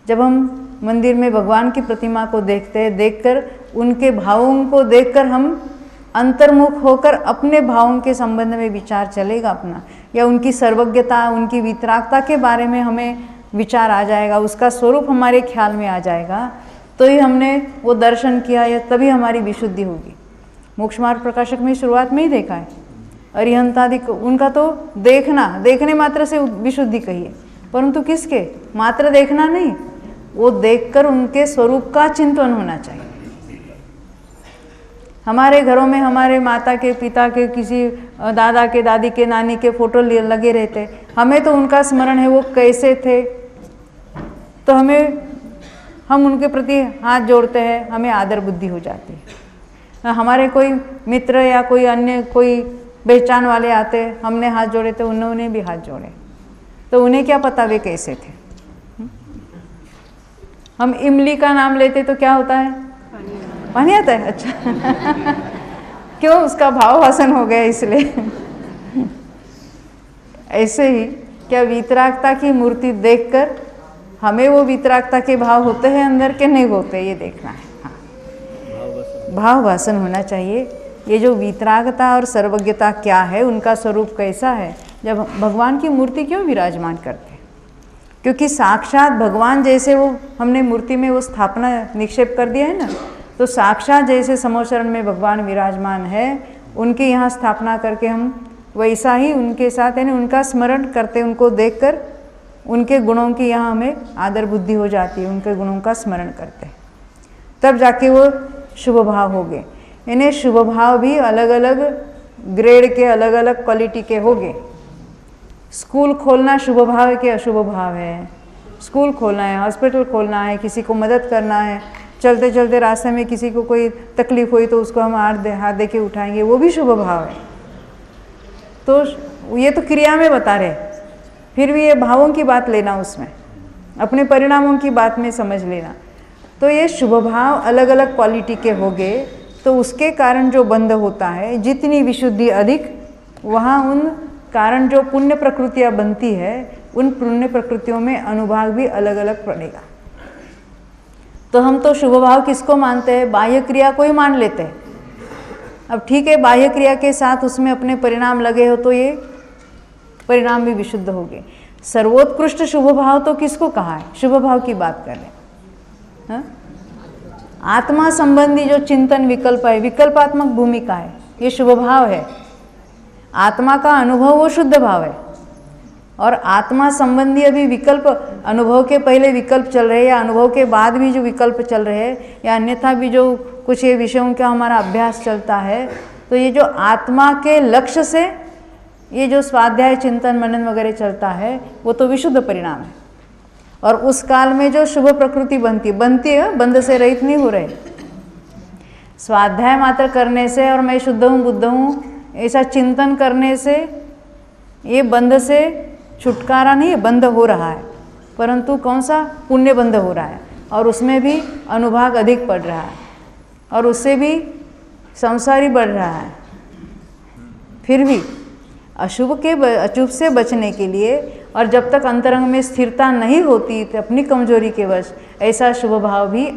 जब हम मंदिर में भगवान की प्रतिमा को देखते हैं, देखकर उनके भावों को देखकर हम अंतर्मुख होकर अपने भावों के संबंध में विचार चलेगा अपना, या उनकी सर्वज्ञता, उनकी वितरागता के बारे में हमें विचार आ जाएगा, उसका स्वरूप हमारे ख्याल में आ जाएगा, तो ही हमने वो दर्शन किया, या तभी हमारी विशुद्धि होगी। मोक्ष मार्ग प्रकाशक में शुरुआत में ही देखा है, अरिहंतादि उनका तो देखने मात्र से विशुद्धि कही है, परंतु किसके मात्र देखना नहीं, वो देखकर उनके स्वरूप का चिंतन होना चाहिए। हमारे घरों में हमारे माता के, पिता के, किसी दादा के, दादी के, नानी के फोटो लगे रहते, हमें तो उनका स्मरण है वो कैसे थे, तो हम उनके प्रति हाथ जोड़ते हैं, हमें आदर बुद्धि हो जाती है। हमारे कोई मित्र या कोई अन्य कोई पहचान वाले आते, हमने हाथ जोड़े तो उन्होंने भी हाथ जोड़े, तो उन्हें क्या पता वे कैसे थे। हम इमली का नाम लेते तो क्या होता है, पानी आता है। अच्छा क्यों, उसका भाव वासन हो गया इसलिए। ऐसे ही क्या वितरागता की मूर्ति देखकर हमें वो वितरागता के भाव होते हैं अंदर के नहीं होते, ये देखना है। हाँ, भाव वासन होना चाहिए। ये जो वितरागता और सर्वज्ञता क्या है, उनका स्वरूप कैसा है, जब भगवान की मूर्ति क्यों विराजमान करते हैं, क्योंकि साक्षात भगवान जैसे वो हमने मूर्ति में वो स्थापना निक्षेप कर दिया है ना, तो साक्षात जैसे समोचरण में भगवान विराजमान है, उनके यहाँ स्थापना करके हम वैसा ही उनके साथ यानी उनका स्मरण करते, उनको देखकर उनके गुणों की यहाँ हमें आदर बुद्धि हो जाती है, उनके गुणों का स्मरण करते हैं, तब जाके वो शुभ भाव हो गए। यानी शुभ भाव भी अलग अलग ग्रेड के, अलग अलग क्वालिटी के हो गए। स्कूल खोलना शुभ भाव है कि अशुभ भाव है? स्कूल खोलना है, हॉस्पिटल खोलना है, किसी को मदद करना है, चलते चलते रास्ते में किसी को कोई तकलीफ हुई तो उसको हम हाथ दे के उठाएंगे, वो भी शुभ भाव है। तो ये तो क्रिया में बता रहे, फिर भी ये भावों की बात लेना, उसमें अपने परिणामों की बात में समझ लेना। तो ये शुभ भाव अलग अलग क्वालिटी के हो गए, तो उसके कारण जो बंध होता है, जितनी विशुद्धि अधिक, वहाँ उन कारण जो पुण्य प्रकृतियाँ बनती है, उन पुण्य प्रकृतियों में अनुभाग भी अलग अलग पड़ेगा। तो हम तो शुभ भाव किसको मानते हैं? बाह्य क्रिया को ही मान लेते हैं। अब ठीक है, बाह्य क्रिया के साथ उसमें अपने परिणाम लगे हो तो ये परिणाम भी विशुद्ध हो गए। सर्वोत्कृष्ट शुभ भाव तो किसको कहा है? शुभ भाव की बात कर रहे हैं। आत्मा संबंधी जो चिंतन विकल्प है, विकल्पात्मक भूमिका है, ये शुभ भाव है। आत्मा का अनुभव वो शुद्ध भाव है, और आत्मा संबंधी अभी विकल्प, अनुभव के पहले विकल्प चल रहे हैं या अनुभव के बाद भी जो विकल्प चल रहे हैं, या अन्यथा भी जो कुछ ये विषयों का हमारा अभ्यास चलता है, तो ये जो आत्मा के लक्ष्य से ये जो स्वाध्याय चिंतन मनन वगैरह चलता है, वो तो विशुद्ध परिणाम है। और उस काल में जो शुभ प्रकृति बनती है, बंध से रहित नहीं हो रहे। स्वाध्याय मात्र करने से और मैं शुद्ध हूँ, बुद्ध हूँ, ऐसा चिंतन करने से ये बंध से छुटकारा नहीं, बंध हो रहा है, परंतु कौन सा? पुण्य बंध हो रहा है, और उसमें भी अनुभाग अधिक पड़ रहा है, और उससे भी संसारी बढ़ रहा है। फिर भी अशुभ से बचने के लिए, और जब तक अंतरंग में स्थिरता नहीं होती, तो अपनी कमजोरी के वश ऐसा शुभ भाव भी